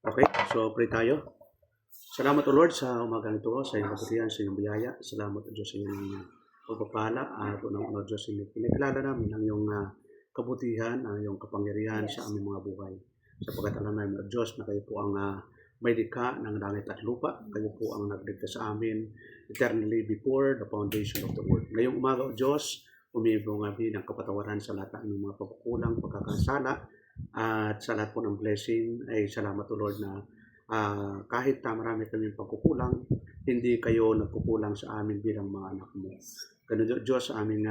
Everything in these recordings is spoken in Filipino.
Okay, so pray tayo. Salamat o Lord sa umagang ito, sa iyong kabutihan, sa iyong biyaya. Salamat o Diyos sa iyong pagpapala at unang-una Diyos sa iyong pinakilala namin ang iyong kabutihan, ang iyong kapangyarihan sa aming mga buhay. Sapagkat alam namin o Diyos na kayo po ang may likha ng langit at lupa. Kayo po ang nagligtas sa amin eternally before the foundation of the world. Ngayong umaga o Diyos, umibong kami ng kapatawaran sa lahat ng mga pagkukulang, pagkakasala, at sa lahat po ng blessing ay salamat o Lord na kahit marami kaming pagkukulang, hindi kayo nagkukulang sa amin bilang mga anak mo. Ganun Diyos sa aming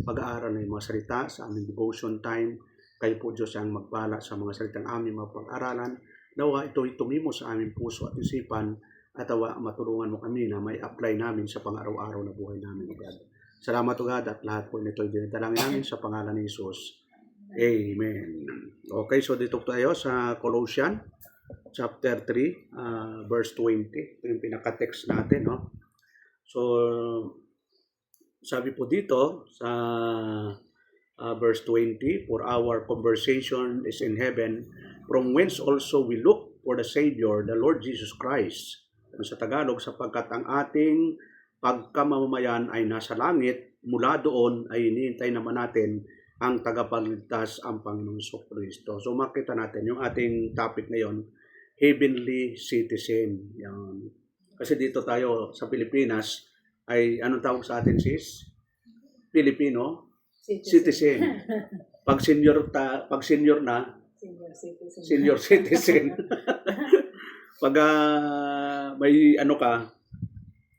pag-aaral ng mga salita, sa aming devotion time, kayo po Diyos ang magbala sa mga salitang aming mapag-aralan. Nawa ito'y tumimo sa aming puso at isipan at matulungan mo kami na may apply namin sa pang-araw-araw na buhay namin, O God. Salamat O God at lahat po nito'y dinadalangin namin sa pangalan ni Jesus. Amen. Okay, so dito tayo sa Colossians chapter 3, verse 20. Ito yung pinaka-text natin, no? So, sabi po dito sa verse 20, "For our conversation is in heaven, from whence also we look for the Savior, the Lord Jesus Christ." Sa Tagalog, sapagkat ang ating pagkamamamayan ay nasa langit, mula doon ay hinihintay naman natin ang tagapagligtas, ang Panginoong Kristo. So makita natin yung ating topic ngayon, heavenly citizen. Yan. Kasi dito tayo sa Pilipinas ay anong tawag sa atin sis? Pilipino citizen. Pag senior na senior citizen. Pag may ano ka,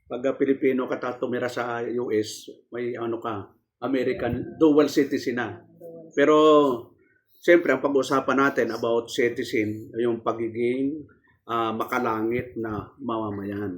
pag Pilipino ka tumira sa US, may ano ka, American dual citizen na. Pero siyempre ang pag-uusapan natin about citizen, yung pagiging makalangit na mamamayan.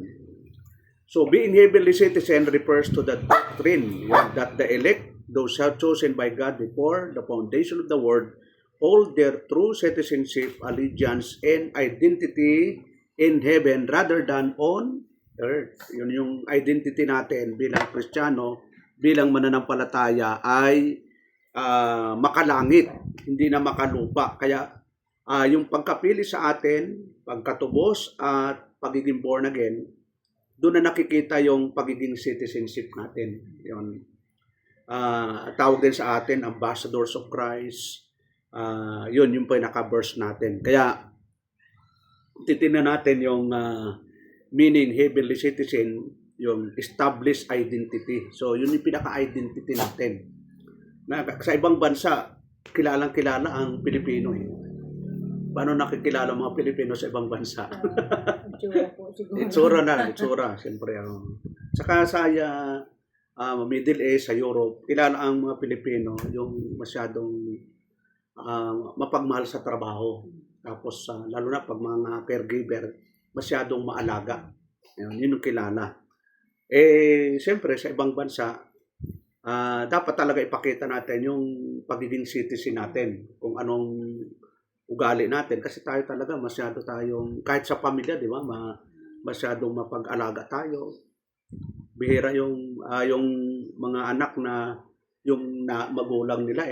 So being heavenly citizen refers to the doctrine that the elect, those chosen by God before the foundation of the world, hold their true citizenship, allegiance, and identity in heaven rather than on earth. Yun yung identity natin bilang Kristiyano, bilang mananampalataya ay makalangit, hindi na makalupa. Kaya yung pagkapili sa atin, pagkatubos at pagiging born again, doon na nakikita yung pagiging citizenship natin. Yun. Tawag din sa atin, ambassadors of Christ. Yun yung pinaka-verse natin. Kaya titingnan natin yung meaning heavenly citizen, yung established identity. So, yun yung pinaka-identity natin. Sa ibang bansa, kilalang-kilala ang Pilipino. Paano nakikilala ang mga Pilipino sa ibang bansa? Itsura na, siyempre. Saka sa Middle East, sa Europe, kilala ang mga Pilipino yung masyadong mapagmahal sa trabaho. Tapos, lalo na pag mga caregiver, masyadong maalaga. Yun yung kilala. Siyempre, sa ibang bansa, dapat talaga ipakita natin yung pagiging citizen natin, kung anong ugali natin. Kasi tayo talaga, masyado tayong, kahit sa pamilya, di ba, masyadong mapag-alaga tayo. Bihira yung mga anak na yung magulang nila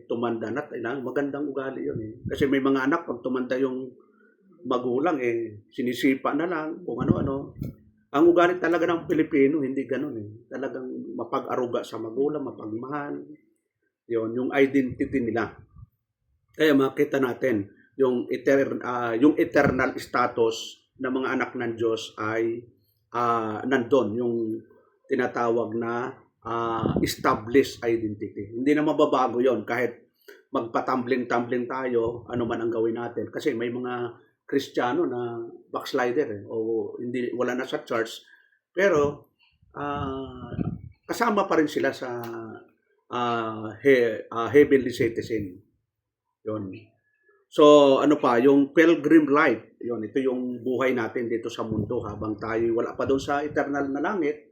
tumanda na, magandang ugali yun. Kasi may mga anak, pag tumanda yung magulang, sinisipa na lang, kung ano-ano. Ang ugali talaga ng Pilipino, hindi ganun. Talagang mapag-aruga sa magulang, mapagmahal. Yun, yung identity nila. Kaya makita natin, yung eternal status ng mga anak ng Diyos ay nandun, yung tinatawag na established identity. Hindi na mababago yon kahit magpatumbling-tumbling tayo, ano man ang gawin natin. Kasi may mga Kristiyano na backslider o wala na sa church, pero kasama pa rin sila sa heavenly citizen. Yun. So ano pa, yung pilgrim life, yun, ito yung buhay natin dito sa mundo habang tayo wala pa doon sa eternal na langit.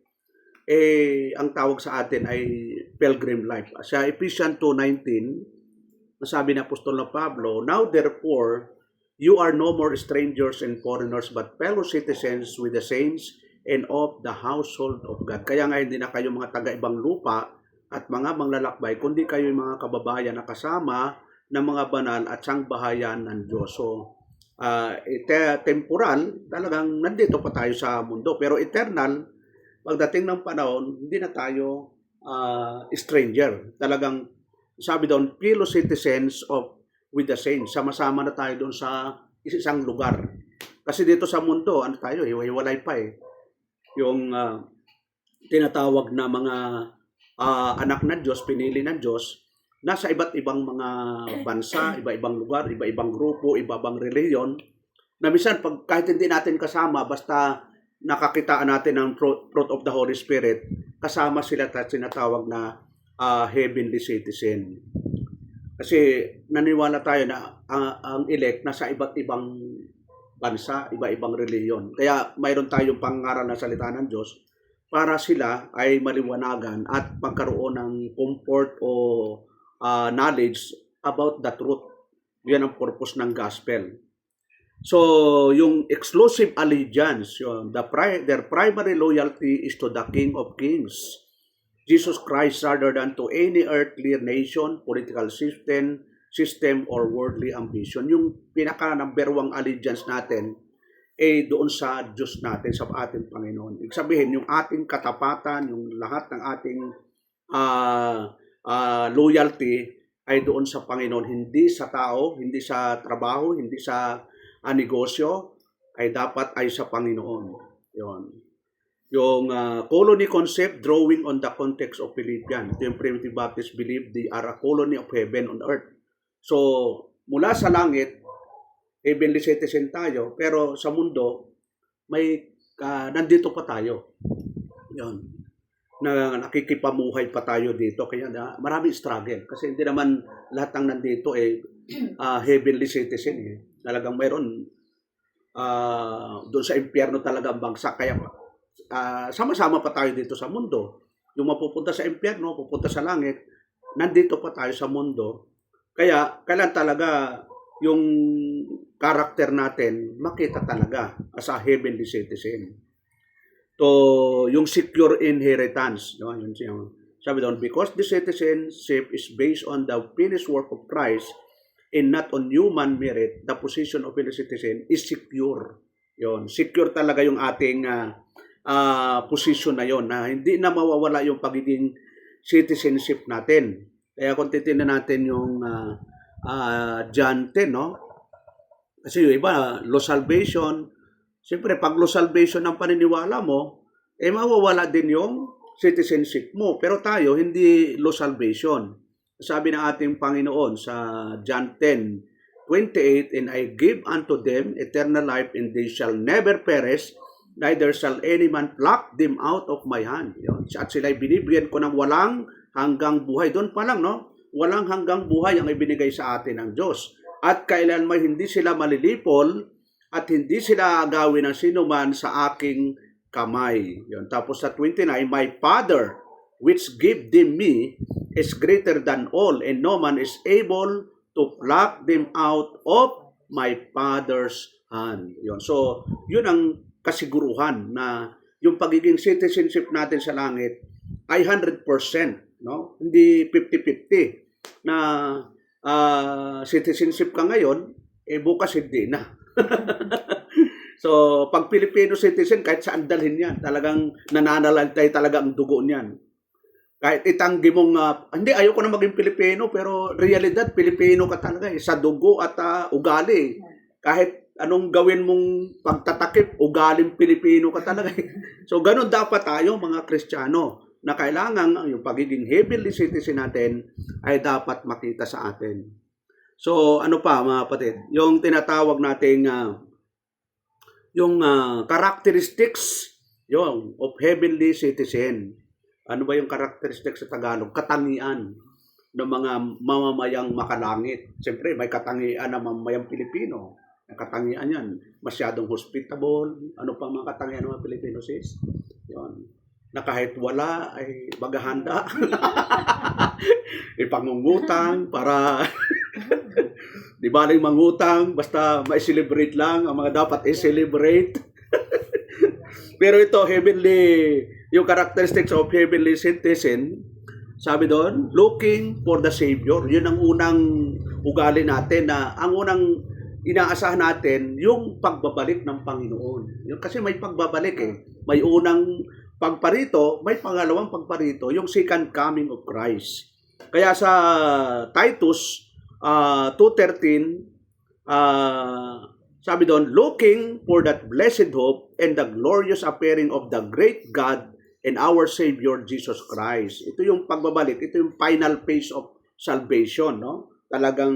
Ang tawag sa atin ay pilgrim life. Sa Ephesians 2:19, sabi ni Apostol Pablo, "Now therefore you are no more strangers and foreigners, but fellow citizens with the saints and of the household of God." Kaya nga hindi na kayo mga taga-ibang lupa at mga manglalakbay, kundi kayo yung mga kababayan na kasama ng mga banal at sangbahayan ng Diyos. So, Temporal, talagang nandito pa tayo sa mundo. Pero eternal, pagdating ng panahon, hindi na tayo stranger. Talagang, sabi doon, fellow citizens of with the saints. Sama-sama na tayo doon sa isang lugar. Kasi dito sa mundo, ano tayo, hiwalay pa eh. Yung tinatawag na mga anak ng Diyos, pinili ng Diyos, nasa iba't ibang mga bansa, iba-ibang lugar, iba-ibang grupo, iba-ibang reliyon, na minsan kahit hindi natin kasama, basta nakakitaan natin ang fruit of the Holy Spirit, kasama sila at sinatawag na heavenly citizen. Kasi naniwala tayo na ang elect nasa iba't ibang bansa, iba-ibang reliyon. Kaya mayroon tayong pangaral na salita ng Diyos para sila ay maliwanagan at magkaroon ng comfort o knowledge about the truth. Yan ang purpose ng gospel. So, yung exclusive allegiance, their primary loyalty is to the King of Kings, Jesus Christ, rather than to any earthly nation, political system, or worldly ambition. Yung pinaka-number one allegiance natin ay doon sa Diyos natin, sa ating Panginoon. Ibig sabihin, yung ating katapatan, yung lahat ng ating loyalty ay doon sa Panginoon, hindi sa tao, hindi sa trabaho, hindi sa negosyo, ay dapat ay sa Panginoon. Yun. Yung colony concept, drawing on the context of Philippians. Ito yung Primitive Baptist believe they are a colony of heaven on earth. So, mula sa langit, heavenly citizen tayo, pero sa mundo, may nandito pa tayo. Yun. Na nakikipamuhay pa tayo dito. Kaya maraming struggle. Kasi hindi naman lahat ng nandito heavenly citizen. Talagang mayroon doon sa impyerno talaga ang bagsak. Kaya sama-sama pa tayo dito sa mundo. Yung mapupunta sa impyerno, pupunta sa langit, nandito pa tayo sa mundo. Kaya kailan talaga yung karakter natin makita talaga as a heavenly citizen. To yung secure inheritance, no? Yun siya. Sabi doon, because the citizenship is based on the finished work of Christ and not on human merit, the position of a citizen is secure. Yun, secure talaga yung ating position na yon, na hindi na mawawala yung pagiging citizenship natin. Kaya kung titingnan natin yung John 10, no? Kasi yung iba, law salvation. Siyempre, pag law salvation ang paniniwala mo, mawawala din yung citizenship mo. Pero tayo, hindi law salvation. Sabi ng ating Panginoon sa John 10:28, and I give unto them eternal life, and they shall never perish, neither shall any man pluck them out of my hand. Yun. At sila'y binibigyan ko ng walang hanggang buhay. Doon pa lang, no? Walang hanggang buhay ang ibinigay sa atin ng Diyos. At kailanman hindi sila malilipol at hindi sila agawin ng sinuman sa aking kamay. Yun. Tapos sa 29, my Father, which gave them me, is greater than all, and no man is able to pluck them out of my Father's hand. Yun. So, yun ang kasiguruhan na yung pagiging citizenship natin sa langit ay 100%, no? Hindi 50-50 na citizenship ka ngayon, bukas hindi na. So, pag Filipino citizen, kahit saan dalhin yan, talagang nananalantay talaga ang dugo niyan. Kahit itanggi mong, hindi, ayoko na maging Pilipino, pero realidad, Pilipino ka talaga sa dugo at ugali. Kahit anong gawin mong pagtatakip, ugaling Pilipino ka talaga. So, ganun dapat tayo, mga Kristiyano, na kailangan yung pagiging heavenly citizen natin ay dapat makita sa atin. So, ano pa, mga kapatid? Yung tinatawag nating yung characteristics yung of heavenly citizen. Ano ba yung characteristics sa Tagalog? Katangian ng mga mamamayang makalangit. Siyempre, may katangian ng mamamayang Pilipino. Ang katangian yan, masyadong hospitable. Ano pa mga katangian ng mga Pilipino, sis? Yun. Na kahit wala, ay maghahanda. Ipangungutang para di baling mangutang, basta ma-celebrate lang ang mga dapat i-celebrate. Pero ito, heavenly, yung characteristics of heavenly citizen, sabi doon, looking for the Savior. Yun ang unang ugali natin na ang unang inaasahan natin yung pagbabalik ng Panginoon. Kasi may pagbabalik eh. May unang pagparito, may pangalawang pagparito, yung second coming of Christ. Kaya sa Titus 2:13, sabi doon, looking for that blessed hope and the glorious appearing of the great God and our Savior Jesus Christ. Ito yung pagbabalik, ito yung final phase of salvation, no? Talagang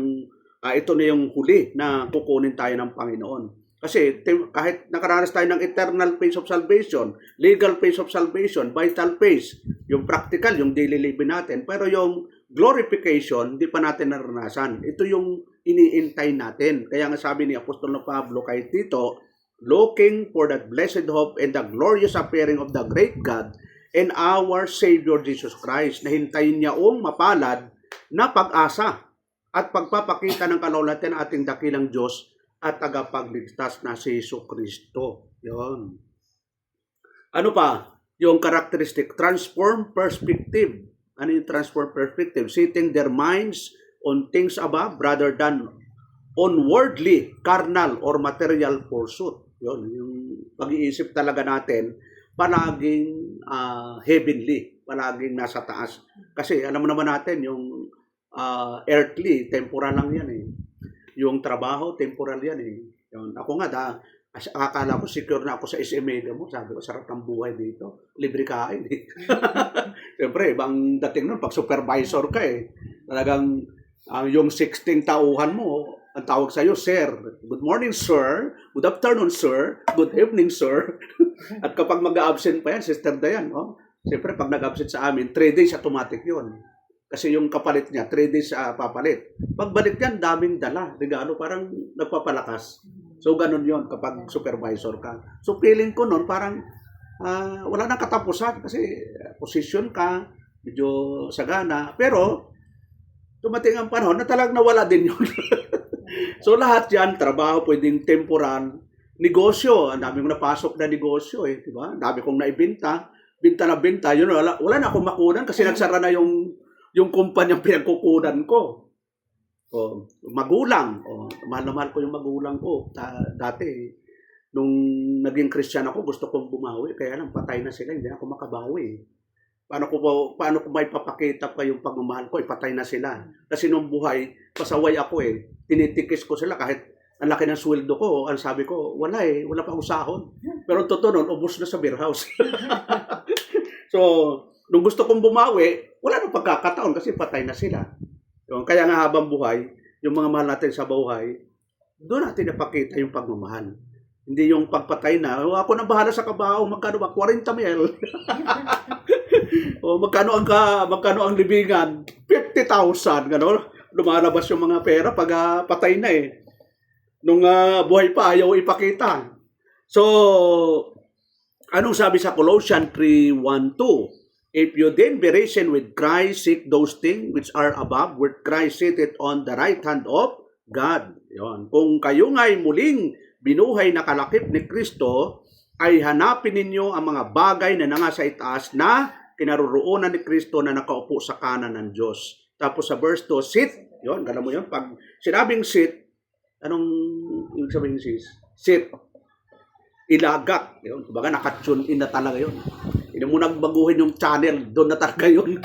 ito na yung huli na kukunin tayo ng Panginoon. Kasi kahit nakaranas tayo ng eternal phase of salvation, legal phase of salvation, vital phase, yung practical, yung daily living natin, pero yung glorification, hindi pa natin naranasan. Ito yung iniintay natin. Kaya nga sabi ni Apostol na Pablo kay Tito, looking for that blessed hope and the glorious appearing of the great God and our Savior Jesus Christ, na hintayin niya mapalad na pag-asa at pagpapakita ng kalawlatan ng ating dakilang Diyos at tagapagligtas na si Jesucristo. Yun. Ano pa? Yung characteristic, transform perspective. Ano yung transform perspective? Setting their minds on things above rather than on worldly, carnal, or material pursuit. Yun, yung pag-iisip talaga natin, palaging heavenly, palaging nasa taas. Kasi alam mo naman natin, yung earthly, temporal lang yan eh. Yung trabaho, temporal yan eh. Yun. Ako nga, akala ko secure na ako sa SMA mo. Sabi ko, sarap ng buhay dito. Libre kain eh. Siyempre, ibang dating nun, pag supervisor ka eh. Talagang yung 16 tauhan mo, ang tawag sa'yo, sir. Good morning, sir. Good afternoon, sir. Good evening, sir. At kapag mag-absent pa yan, Sister Dayan, siyempre, pag nag-absent sa amin, 3 days automatic yun. Kasi yung kapalit niya, 3 days papalit. Pagbalik yan, daming dala. Regalo, parang nagpapalakas. So, ganun yon kapag supervisor ka. So, feeling ko nun, parang wala nang katapusan kasi position ka, medyo sagana. Pero, tumating ang panahon na talagang nawala din yun. So, lahat yan, trabaho, pwedeng temporal, negosyo. Ang dami kong napasok na negosyo eh, di ba? Ang dami kong naibenta, binta na binta. Yun, wala na akong makunan kasi nagsara na yung kumpanyang pinagkukunan ko. O, magulang. O, mahal na mahal ko yung magulang ko. Dati, nung naging Christian ako, gusto kong bumawi. Kaya lang, patay na sila. Hindi ako makabawi. Paano ko may papakita pa yung pagmamahal ko? Patay na sila. Kasi nung buhay, pasaway ako eh. Tinitikis ko sila kahit ang laki ng sweldo ko. Ang sabi ko, wala eh. Wala pa akong sahod. Pero totoo nun, ubos na sa beer house. So, nung gusto kong bumawi, wala nang pagkakataon kasi patay na sila. Kaya nga habang buhay, yung mga mahal natin sa buhay, doon natin napakita yung pagmamahal. Hindi yung pagpatay na, ako na bahala sa kabaho, magkano ba? 40 mil. O magkano ang libingan? 50,000, gano'n. Lumalabas yung mga pera pag patay na eh. Nung buhay pa, ayaw ipakita. So, anong sabi sa Colossians 3:1-2? If you then be risen with Christ, seek those things which are above, where Christ sitteth on the right hand of God. Yon. Kung kayo nga'y muling binuhay na kalakip ni Kristo, ay hanapin ninyo ang mga bagay na nasa itaas na kinaroroonan ni Kristo na nakaupo sa kanan ng Diyos. Tapos sa verse 2, sit. Yon, gano'n mo yun. Pag sinabing sit, anong ibig sabihin sit? Ilagak. Yun, kumbaga nakatune in na talaga yun. Hindi mo nagbaguhin yung channel, doon na talaga yun.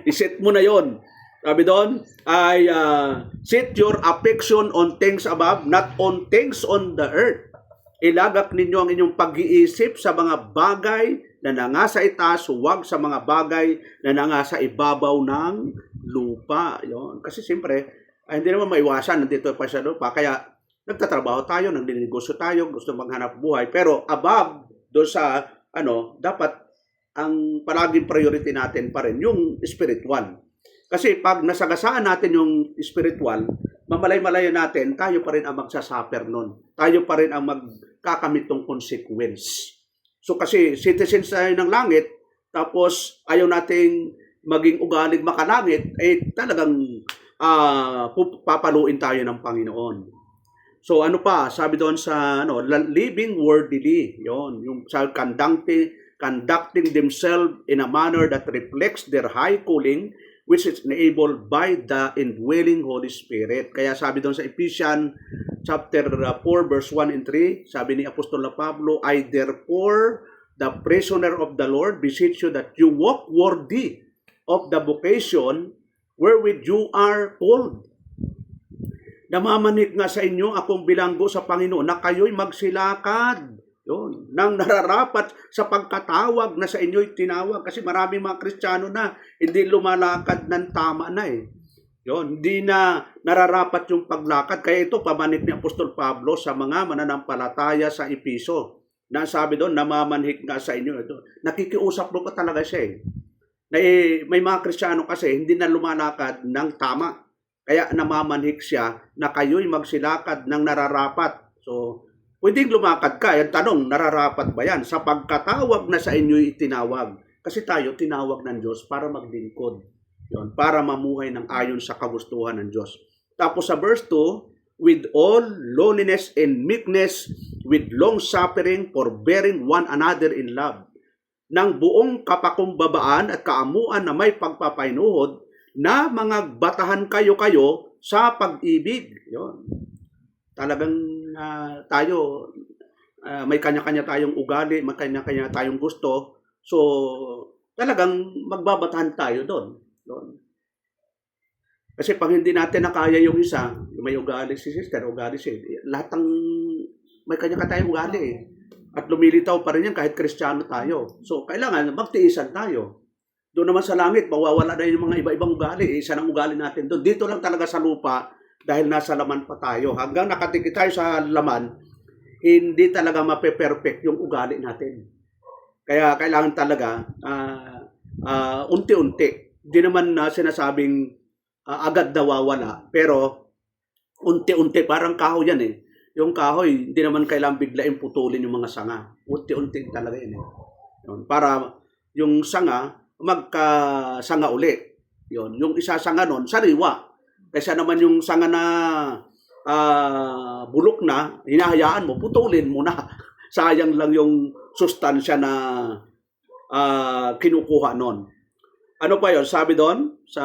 I-set mo na yun. Sabi doon, ay set your affection on things above, not on things on the earth. Ilagak ninyo ang inyong pag-iisip sa mga bagay na nangasa itaas, huwag sa mga bagay na nangasa ibabaw ng lupa. Yun. Kasi siyempre, hindi naman maiwasan, nandito pa sa lupa. Kaya nagtatrabaho tayo, nagninegosyo tayo, gusto maghanap buhay. Pero above, doon sa dapat ang palaging priority natin pa rin yung spiritual. Kasi pag nasagasaan natin yung spiritual, mamalay-malay natin, tayo pa rin ang magsasuffer nun. Tayo pa rin ang magkakamit ng consequence. So kasi citizens tayo ng langit, tapos ayaw nating maging ugaling makalangit, talagang papaluin tayo ng Panginoon. So ano pa, sabi doon sa living worthily, yon, yung sa conducting themselves in a manner that reflects their high calling which is enabled by the indwelling Holy Spirit. Kaya sabi doon sa Ephesians chapter 4 verse 1 and 3, sabi ni Apostol Pablo, I therefore, the prisoner of the Lord, beseech you that you walk worthy of the vocation wherewith you are called. Namamanik nga sa inyo akong bilanggo sa Panginoon na kayo'y magsilakad. Yun, nang nararapat sa pagkatawag na sa inyo'y tinawag. Kasi maraming mga Kristiyano na hindi lumalakad ng tama na eh. Yun, hindi na nararapat yung paglakad. Kaya ito, pamanik ni Apostol Pablo sa mga mananampalataya sa Episo. Na sabi doon, namamanhik nga sa inyo. Ito, nakikiusap mo pa talaga siya eh. May mga Kristiyano kasi hindi na lumalakad ng tama. Kaya namamanhik siya na kayo'y magsilakad ng nararapat. So, pwedeng lumakad ka. Yung tanong, nararapat ba yan? Sa pagkatawag na sa inyo'y itinawag. Kasi tayo, tinawag ng Diyos para maglingkod. Yun, para mamuhay ng ayon sa kagustuhan ng Diyos. Tapos sa verse 2, with all lowliness and meekness, with long suffering, forbearing one another in love. Ng buong kapakumbabaan at kaamuan na may pagpapainuhod, na mga batahan kayo sa pag-ibig. Yun. Talagang tayo, may kanya-kanya tayong ugali, may kanya-kanya tayong gusto. So, talagang magbabatahan tayo doon. Kasi pag hindi natin nakaya yung isa, may ugali si sister, ugali si lahat ng may kanya-kanya tayong ugali eh. At lumilitaw pa rin yan kahit Kristiyano tayo. So, kailangan magtiisan tayo. Doon naman sa langit, mawawala na yung mga iba-ibang ugali. Isa ng ugali natin doon. Dito lang talaga sa lupa, dahil nasa laman pa tayo. Hanggang nakatikit tayo sa laman, hindi talaga mape-perfect yung ugali natin. Kaya kailangan talaga unti-unti. Hindi naman sinasabing agad nawawala. Pero unti-unti, parang kahoy yan eh. Yung kahoy, hindi naman kailangan biglaing putulin yung mga sanga. Unti-unti talaga yan eh. Para yung sanga, magkasanga uli. Yung isa sanga nun, sariwa. Kaysa naman yung sanga na bulok na, hinahayaan mo, putulin mo na. Sayang lang yung sustansya na kinukuha nun. Ano pa yun? Sabi doon sa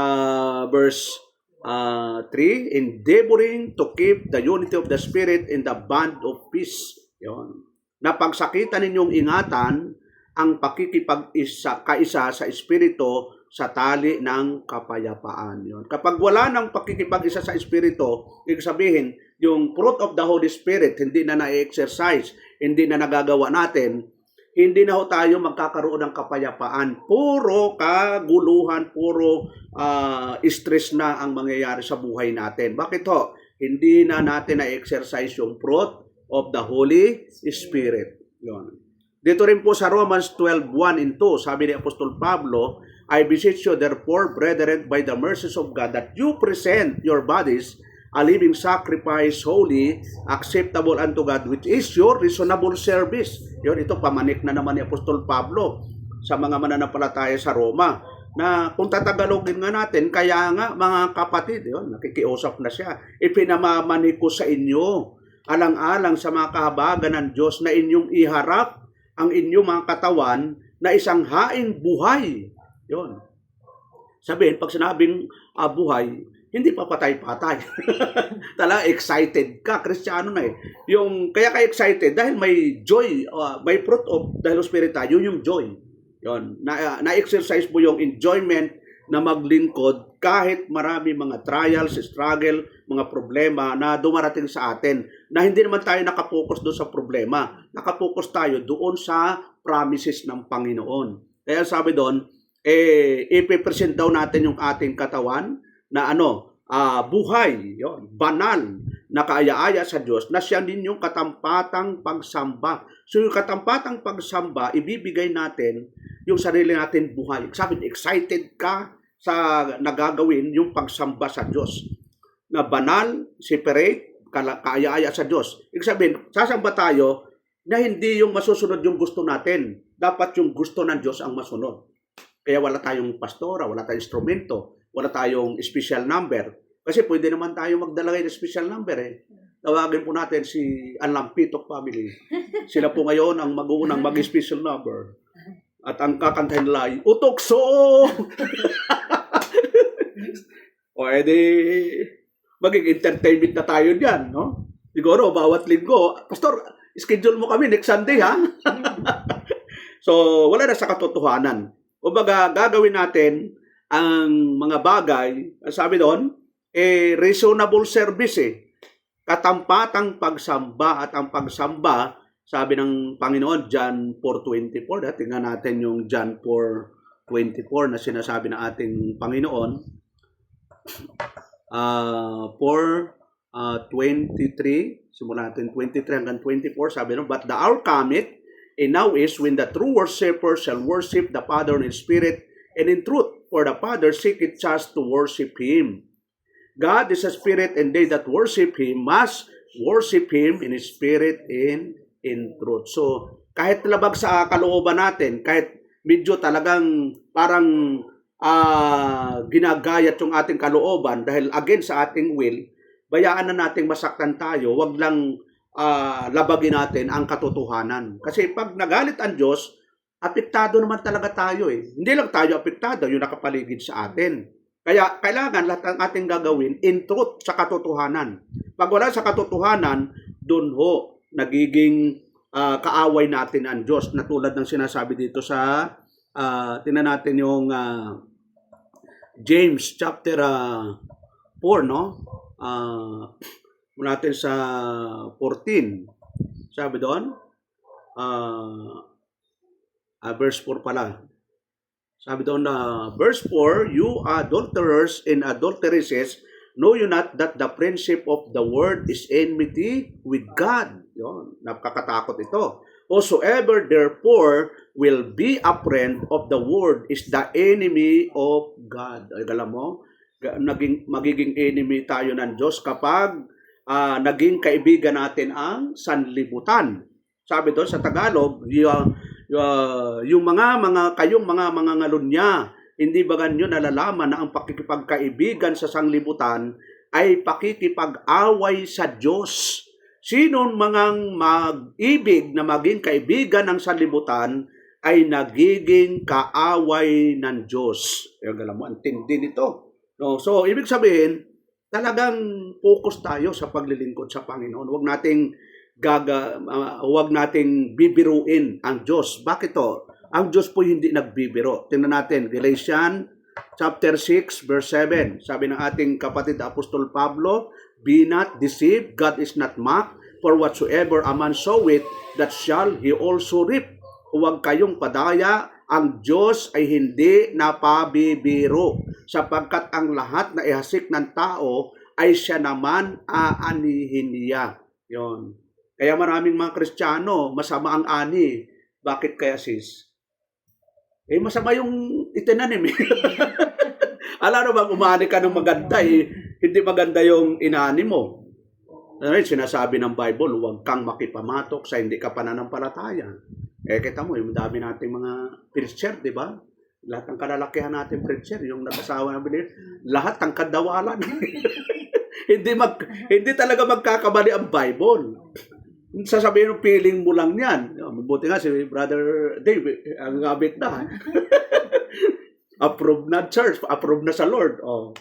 verse 3, endeavoring to keep the unity of the Spirit in the bond of peace. Yun. Napagsakitan ninyong ingatan ang pakikipag-kaisa sa Espiritu sa tali ng kapayapaan. Yun. Kapag wala ng pakikipag-isa sa Espiritu, ibig sabihin, yung fruit of the Holy Spirit, hindi na na-exercise, hindi na nagagawa natin, hindi na ho tayo magkakaroon ng kapayapaan. Puro kaguluhan, puro stress na ang mangyayari sa buhay natin. Bakit ho? Hindi na natin na-exercise yung fruit of the Holy Spirit. Yun. Dito rin po sa Romans 12:1 and 2, sabi ni Apostol Pablo, I beseech you therefore, brethren, by the mercies of God, that you present your bodies a living sacrifice, holy, acceptable unto God, which is your reasonable service. Yun, ito pamanik na naman ni Apostol Pablo sa mga mananampalataya sa Roma, na kung tatagalogin nga natin, kaya nga mga kapatid, yun, nakikiusap na siya, ipinamamanik ko sa inyo, alang-alang sa mga kahabagan ng Diyos, na inyong iharap ang inyong mga katawan na isang haing buhay. Yun. Sabihin, pag sinabing buhay, hindi pa patay-patay. Talaga, excited ka. Kristiyano na eh. Kaya ka excited dahil may joy, may fruit of the Holy Spirit tayo, yung joy. Yun. Na-exercise mo yung enjoyment na maglingkod kahit marami mga trials, struggle, mga problema na dumarating sa atin, na hindi naman tayo nakapokus doon sa problema. Nakapokus tayo doon sa promises ng Panginoon. Kaya sabi doon, ipipresent daw natin yung ating katawan na buhay, yun, banal, na kaaya-aya sa Diyos, na siya ninyong katampatang pagsamba. So yung katampatang pagsamba, ibibigay natin yung sarili natin buhay. Sabi, excited ka sa nagagawin yung pagsamba sa Diyos. Na banal, separate, kaaya-aya sa Diyos. Ibig sabihin, sasamba tayo na hindi yung masusunod yung gusto natin. Dapat yung gusto ng Diyos ang masunod. Kaya wala tayong pastora, wala tayong instrumento, wala tayong special number. Kasi pwede naman tayo magdala ng special number eh. Tawagin po natin si Anlampitok family. Sila po ngayon ang mag-uunang mag-special number. At ang kakantahin nila ay Utokso! O edi, maging entertainment na tayo diyan, no? Siguro, bawat linggo, Pastor, schedule mo kami next Sunday, ha? So, wala na sa katotohanan. Kumbaga, gagawin natin ang mga bagay, sabi doon, reasonable service katampatang pagsamba at ang pagsamba, sabi ng Panginoon, John 4:24, tingnan natin yung John 4:24 na sinasabi ng ating Panginoon. 4:23, simula natin 23 hanggang 24, sabi doon, but the hour cometh, and now is when the true worshipper shall worship the Father in spirit and in truth, for the Father seeketh just to worship Him. God is a spirit, and they that worship Him must worship Him in spirit and in truth. So, kahit labag sa kalooban natin, kahit medyo talagang parang ginagayat yung ating kalooban dahil against sa ating will, bayaan na nating masaktan tayo, wag lang labagin natin ang katotohanan. Kasi pag nagalit ang Diyos, apektado naman talaga tayo Hindi lang tayo apektado, yung nakapaligid sa atin. Kaya kailangan lahat ng ating gagawin in truth, sa katotohanan. Pag wala sa katotohanan, dun ho, nagiging kaaway natin ang Diyos. Na tulad ng sinasabi dito sa, tingnan natin yung James chapter 4, no? Natin sa 14. Sabi doon, verse 4 pala. Sabi doon na, verse 4, you adulterers and adulteresses, know you not that the friendship of the world is enmity with God? Yun, napakakatakot ito. Whosoever therefore will be a friend of the world is the enemy of God. Ay, alam mo, magiging enemy tayo ng Diyos kapag naging kaibigan natin ang sanlibutan. Sabi doon sa Tagalog, yung kayong mga ngalunya, hindi ba ganyo nalalaman na ang pakikipagkaibigan sa sanglibutan ay pakikipag-away sa Diyos? Sinong mga mag-ibig na maging kaibigan ng sanlibutan ay nagiging kaaway ng Diyos. Alam mo, ang tindi nito. No? So, ibig sabihin, talagang focus tayo sa paglilingkod sa Panginoon. Huwag nating bibiruin ang Diyos. Bakit to? Ang Diyos po hindi nagbibiro. Tingnan natin, Galatians chapter 6 verse 7. Sabi ng ating kapatid Apostol Pablo, be not deceived, God is not mocked, for whatsoever a man soweth, that shall he also reap. Huwag kayong padaya, ang Diyos ay hindi napabibiro, sapagkat ang lahat na ihasik ng tao ay siya naman aanihin niya. Yon. Kaya maraming mga Kristiyano, masama ang ani. Bakit kaya sis? Masama yung itinanim. Alam mo bang umani ka ng maganda hindi maganda yung inani mo. Sinasabi ng Bible, huwag kang makipamatok sa hindi ka pananampalataya. Kita mo, yung dami nating mga preacher, di ba? Lahat ng kalalakihan natin preacher, yung nag-asawa na bilir, lahat ng kadawalan. hindi talaga magkakamali ang Bible. Sasabihin ng feeling mo lang yan. Mabuti nga si Brother Dave, ang gabit na. Approve na church, approve na sa Lord. Oh.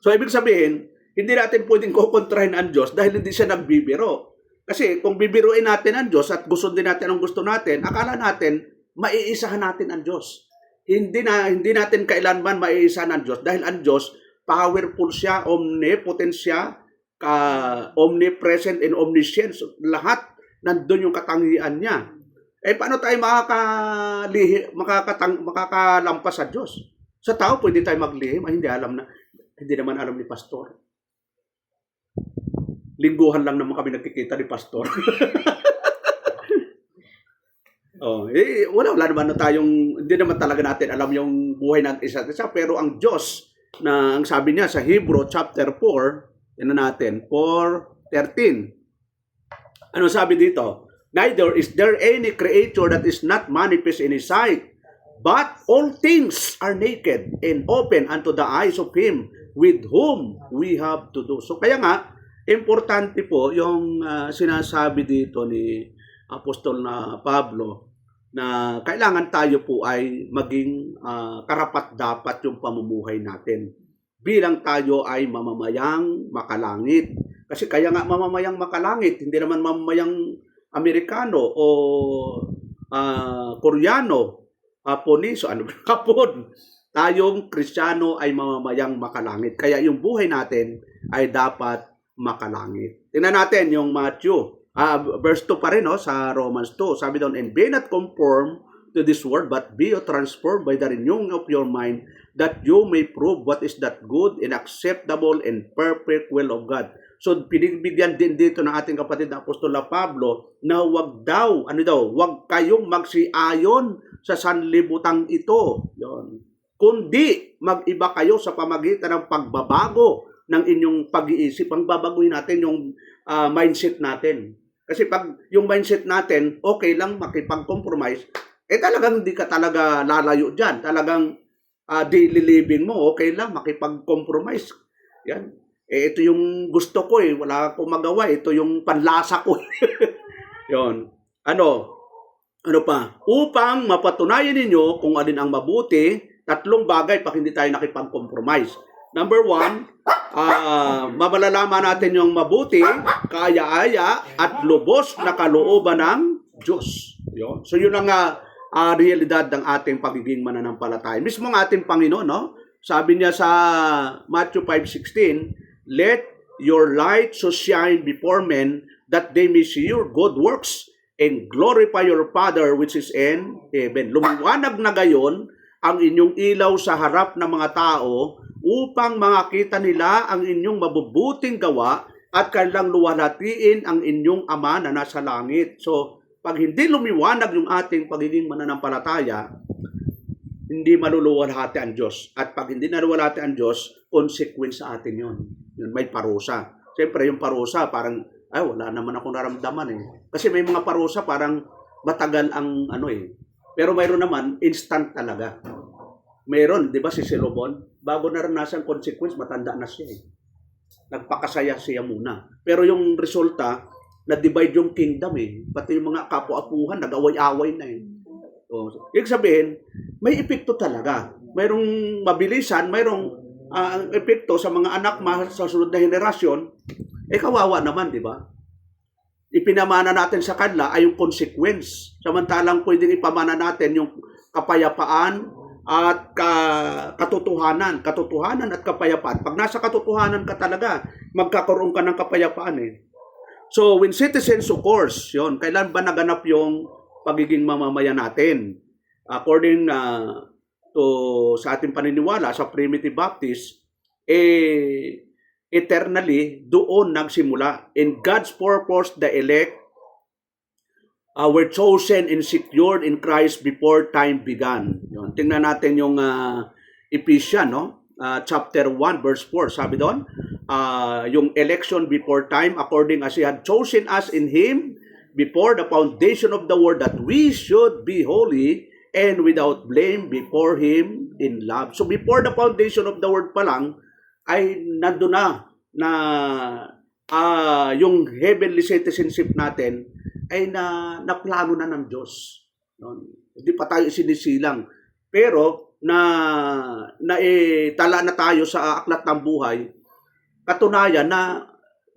So, ibig sabihin, hindi natin pwedeng kukontrahin ang Diyos dahil hindi siya nagbibiro. Kasi kung bibiruin natin ang Diyos at gusto din natin ang gusto natin, akala natin, maiisahan natin ang Diyos. Hindi natin kailanman maiisahan ang Diyos dahil ang Diyos, powerful siya, omnipotent siya, omnipresent and omniscient. So, lahat nandun yung katangian niya. Paano tayo makakalampas sa Diyos? Sa tao, pwede tayo maglihim. Hindi naman alam ni Pastor. Lingguhan lang naman kami nakikita ni Pastor. Wala naman na tayong, hindi naman talaga natin alam yung buhay ng isa't isa. Pero ang Diyos, na ang sabi niya sa Hebrew chapter 4, natin, 4:13. Ano sabi dito? Neither is there any creature that is not manifest in His sight, but all things are naked and open unto the eyes of Him with whom we have to do. So kaya nga, importante po yung sinasabi dito ni Apostol na Pablo na kailangan tayo po ay maging karapat-dapat yung pamumuhay natin. bilang tayo ay mamamayang makalangit. Kasi kaya nga mamamayang makalangit, hindi naman mamamayang Amerikano o Koreano, Haponiso, ano ba Hapon. Tayong Kristiyano ay mamamayang makalangit. Kaya yung buhay natin ay dapat makalangit. Tingnan natin yung Matthew. Verse 2 pa rin, no, sa Romans 2. Sabi doon, and be not conformed to this world, but be transformed by the renewing of your mind, that you may prove what is that good and acceptable and perfect will of God. So, pinigbigyan din dito ng ating kapatid na Apostol Pablo na wag kayong magsiayon sa sanlibutan ito. Yun. Kundi mag-iba kayo sa pamagitan ng pagbabago ng inyong pag-iisip. Ang babaguhin natin yung mindset natin. Kasi pag yung mindset natin, okay lang makipag-compromise, talagang hindi ka talaga lalayo dyan. Talagang daily living mo, okay lang makipag-compromise. Yan. Ito yung gusto ko wala akong magawa. Ito yung panlasa ko. Yon. Ano pa? Upang mapatunayan ninyo kung alin ang mabuti, 3 bagay pag hindi tayo nakipag-compromise. Number 1, mamalalaman natin yung mabuti, kaaya-aya, at lubos na kalooban ng Diyos. Yun. So yun ang realidad ng ating pagiging mananampalataya. Mismo ang ating Panginoon, no? Sabi niya sa Matthew 5:16, let your light so shine before men that they may see your good works and glorify your Father which is in heaven. Lumiwanag na gayon ang inyong ilaw sa harap ng mga tao upang makita nila ang inyong mabubuting gawa at kanilang luwalhatiin ang inyong Ama na nasa langit. So, pag hindi lumiwanag yung ating pagiging mananampalataya, hindi maluluwalhati ang Diyos. At pag hindi naluwalhati ang Diyos, consequence sa atin yun. Yun, may parusa. Siyempre, yung parusa, parang, wala naman akong naramdaman Kasi may mga parusa, parang matagal ang Pero mayroon naman, instant talaga. Mayroon, di ba si Solomon, bago naranasan consequence, matanda na siya Nagpakasaya siya muna. Pero yung resulta, na-divide yung kingdom Pati yung mga kapu-apuhan, nag-away-away na So, ibig sabihin, may epekto talaga. Mayroong mabilisan, mayroong epekto sa mga anak sa sunod na henerasyon. Kawawa naman, di ba? Ipinamana natin sa kanila ay yung consequence. Samantalang pwedeng ipamana natin yung kapayapaan at katotohanan. Katotohanan at kapayapaan. Pag nasa katotohanan ka talaga, magkakaroon ka ng kapayapaan So, when citizens, of course, yun, kailan ba naganap yung pagiging mamamayan natin? According to sa ating paniniwala sa Primitive Baptist, eternally, doon nagsimula. In God's purpose, the elect were chosen and secured in Christ before time began. Yun. Tingnan natin yung Ephesians, chapter 1, verse 4. Sabi doon, yung election before time, according as He had chosen us in Him before the foundation of the world, that we should be holy and without blame before Him in love. So before the foundation of the world pa lang, ay nandun na yung heavenly citizenship natin ay naplano na ng Diyos. Hindi pa tayo sinisilang. Pero tala na tayo sa aklat ng buhay, katunayan na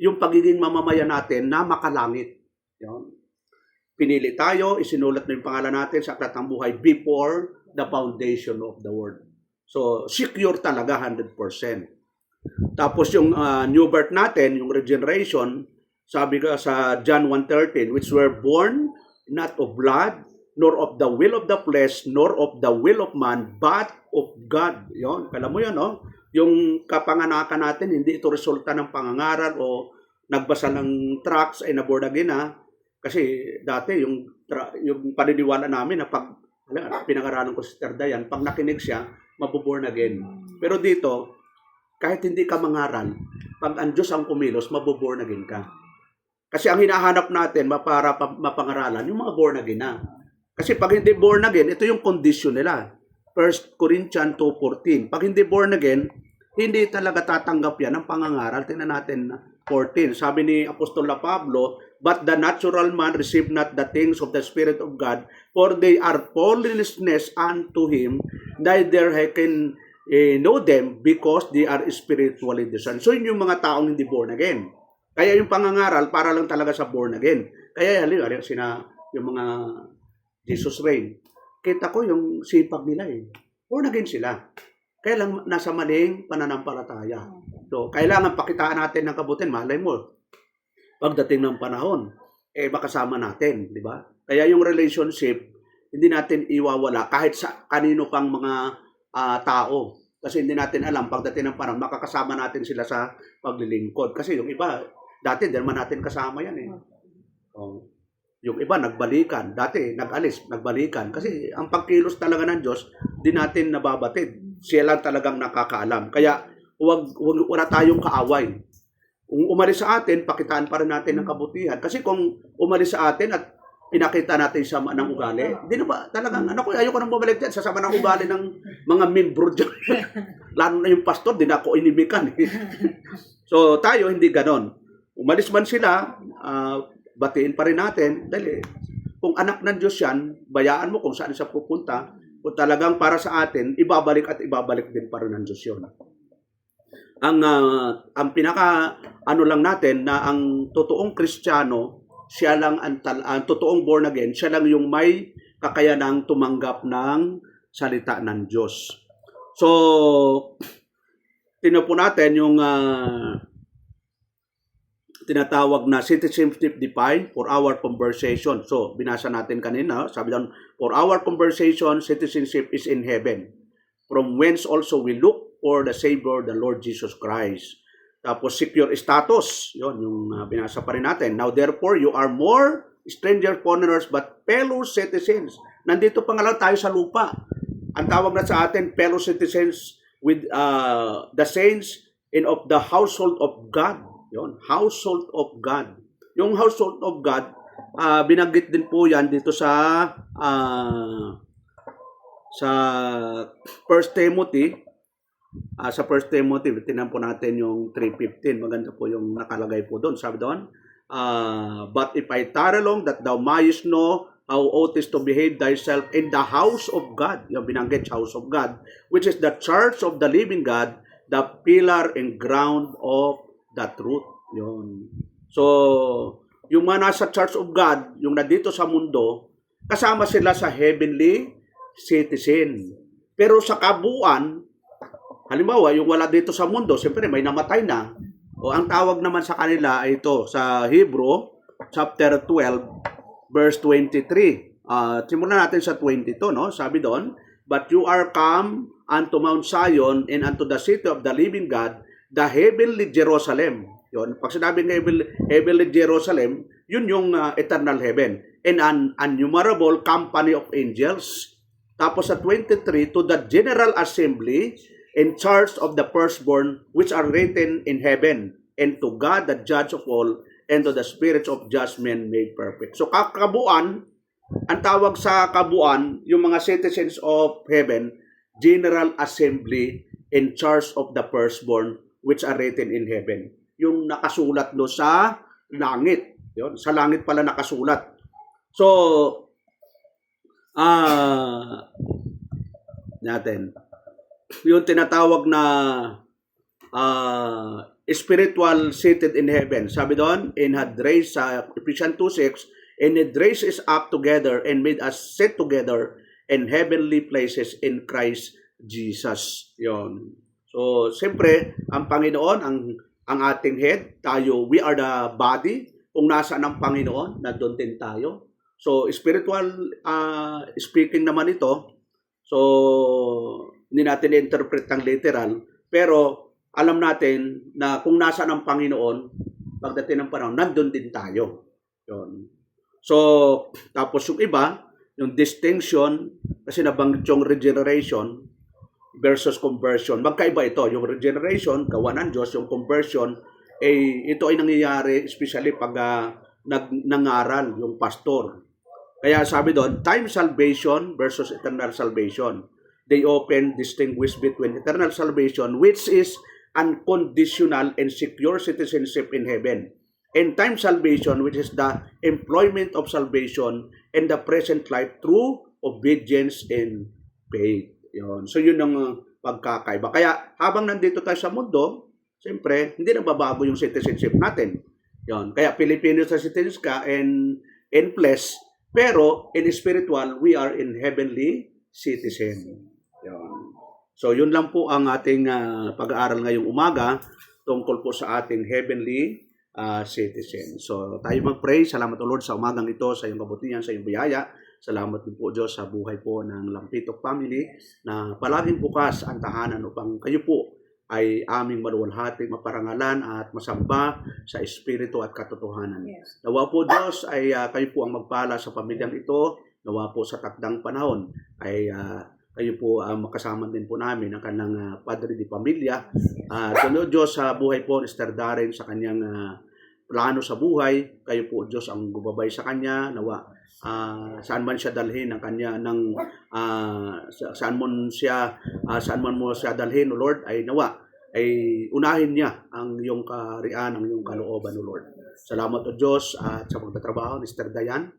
yung pagiging mamamayan natin na makalangit. Pinili tayo, isinulat na yung pangalan natin sa aklat ng buhay before the foundation of the world. So, secure talaga 100%. Tapos yung new birth natin, yung regeneration, sabi ka sa John 1:13, which were born not of blood, nor of the will of the flesh, nor of the will of man, but of God. Yun, alam mo yun, yung kapanganakan natin, hindi ito resulta ng pangangaral o nagbasa ng tracts ay na-born again Kasi dati yung paniniwala namin na pag pinangaralan ko si Sister Dayan, pag nakinig siya, mabuborn again. Pero dito, kahit hindi ka mangaral, pag ang Diyos ang kumilos, mabuborn again ka. Kasi ang hinahanap natin para mapangaralan, yung mga born again na. Kasi pag hindi born again, ito yung condition nila. 1 Corinthians 2:14. Pag hindi born again, hindi talaga tatanggap yan ang pangangaral. Tingnan natin 14. Sabi ni Apostol Pablo, but the natural man receive not the things of the Spirit of God, for they are foolishness unto him, neither he can know them because they are spiritually discerned. So yun yung mga taong hindi born again. Kaya yung pangangaral para lang talaga sa born again. Kaya yung mga Jesus Reign, kita ko yung sipag nila eh. Born again sila. Kaya lang nasa maling pananampalataya. So, kailangan pakitaan natin ng kabutihan. Malay mo, pagdating ng panahon, makasama natin, di ba? Kaya yung relationship, hindi natin iwawala kahit sa kanino pang mga tao. Kasi hindi natin alam, pagdating ng panahon, makakasama natin sila sa paglilingkod. Kasi yung iba, dati, di naman natin kasama yan eh. Yung iba, nagbalikan. Dati, nag-alis, nagbalikan. Kasi ang pagkilos talaga ng Diyos, di natin nababatid. Siya lang talagang nakakaalam. Kaya, wala tayong kaaway. Kung umalis sa atin, pakitaan pa rin natin ng kabutihan. Kasi kung umalis sa atin at pinakita natin sa sama ng ugali, di na ba talagang, ayoko nang bumalik dyan sa sama ng ugali ng mga membro dyan. Lalo na yung pastor, di na ako inimikan. So, tayo, hindi ganon. Umalis man sila, batiin pa rin natin. Dali, kung anak ng Diyos yan, bayaan mo kung saan siya pupunta. Kung talagang para sa atin, ibabalik at ibabalik din pa rin ng Diyos yun. Ang pinaka lang natin na ang totoong Kristiyano, siya lang ang totoong born again, siya lang yung may kakayanang tumanggap ng salita ng Diyos. So, tingnan po natin yung tinatawag na citizenship defined for our conversation. So, binasa natin kanina, sabi doon, for our conversation, citizenship is in heaven, from whence also we look for the Savior, the Lord Jesus Christ. Tapos, secure status, yun, yung binasa pa rin natin. Now, therefore, you are more strangers, foreigners, but fellow citizens. Nandito pa nga lang tayo sa lupa. Ang tawag na sa atin, fellow citizens with the saints and of the household of God. Yon, household of God. Yung household of God, binanggit din po yan dito sa 1 Timothy. Sa 1 Timothy, tinan po natin yung 3:15. Maganda po yung nakalagay po doon. Sabi doon, but if I tarry long, that thou mayest know how oughtest to behave thyself in the house of God. Yung binanggit, house of God, which is the church of the living God, the pillar and ground of the truth. Yun. So, yung mga nasa Church of God, yung nandito sa mundo, kasama sila sa heavenly citizen. Pero sa kabuuan, halimbawa, yung wala dito sa mundo, siyempre may namatay na. O ang tawag naman sa kanila ay ito, sa Hebrew, chapter 12, verse 23. Simulan natin sa 22, no? Sabi doon, but you are come unto Mount Zion and unto the city of the living God, the heavenly Jerusalem. Yun. Pag sinabing heavenly Jerusalem, yun yung eternal heaven. And an innumerable company of angels. Tapos sa 23, to the general assembly in charge of the firstborn which are written in heaven, and to God the judge of all, and to the spirits of just men made perfect. So kabuuan, ang tawag sa kabuuan, yung mga citizens of heaven, general assembly in charge of the firstborn which are written in heaven. Yung nakasulat do sa langit. Yun, sa langit pala nakasulat. So, natin. Yung tinatawag na spiritual seated in heaven. Sabi doon, and had raised sa Ephesians 2:6, and had raised us up together and made us sit together in heavenly places in Christ Jesus. Yun. So, siyempre, ang Panginoon, ang ating head, tayo, we are the body. Kung nasaan ang Panginoon, nandun din tayo. So, spiritual speaking naman ito. So, hindi natin interpret ng literal. Pero, alam natin na kung nasaan ang Panginoon, pagdating ng panahon, nandun din tayo. Yun. So, tapos yung iba, yung distinction, kasi nabanggit yung regeneration, versus conversion. Magkaiba ito. Yung regeneration, gawa ng Diyos. Yung conversion, ito ay nangyayari especially pag nangaral yung pastor. Kaya sabi doon, time salvation versus eternal salvation. They often distinguish between eternal salvation, which is unconditional and secure citizenship in heaven, and time salvation, which is the employment of salvation in the present life through obedience and faith. Yun. So yun ang pagkakaiba. Kaya habang nandito tayo sa mundo, siyempre, hindi na babago yung citizenship natin. Yon. Kaya Pilipino sa citizens ka in flesh, pero in spiritual, we are in heavenly citizen. Yon. So, yun lang po ang ating pag-aaral ngayong umaga tungkol po sa ating heavenly citizen. So, tayo mag-pray. Salamat o Lord sa umagang ito, sa iyong kabutihan, sa iyong biyaya. Salamat din po Diyos sa buhay po ng Lampitok family na palaging bukas ang tahanan upang kayo po ay aming maluwalhati, maparangalan at masamba sa espiritu at katotohanan. Yes. Nawa po Diyos ay kayo po ang magpala sa pamilyang ito. Nawa po sa takdang panahon ay kayo po makasama din po namin ang kanyang padre di pamilya. Diyos sa buhay po ni Sister Darren sa kanyang plano sa buhay. Kayo po Diyos ang gubabay sa kanya. Nawa saan man siya dalhin ang kanya ng saan man mo siya dalhin o Lord ay nawa ay unahin niya ang iyong kaharian, ang iyong kalooban o Lord. Salamat o Diyos at sa pagtatrabaho ni Sister Dayan.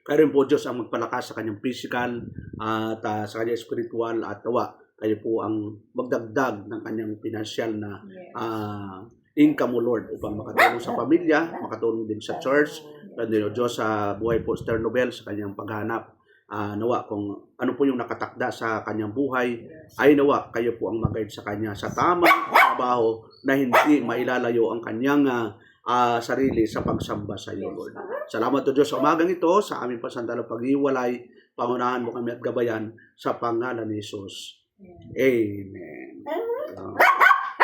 Kayo rin po Diyos ang magpalakas sa kanyang physical at sa kanyang spiritual at nawa kayo po ang magdagdag ng kanyang financial na income o Lord upang makatulong sa pamilya, makatulong din sa church. Lalo Diyos sa buhay po Sister Nobel sa kanyang paghanap. Nawa kung ano po yung nakatakda sa kanyang buhay, ay nawa kayo po ang mag-guide sa kanya sa tamang trabaho na hindi mailalayo ang kanyang sarili sa pagsamba sa iyo, Lord. Salamat o Diyos sa umagang ito, sa aming pasandalang pag-iwalay. Pangunahan mo kami at gabayan sa pangalan ni Jesus. Amen.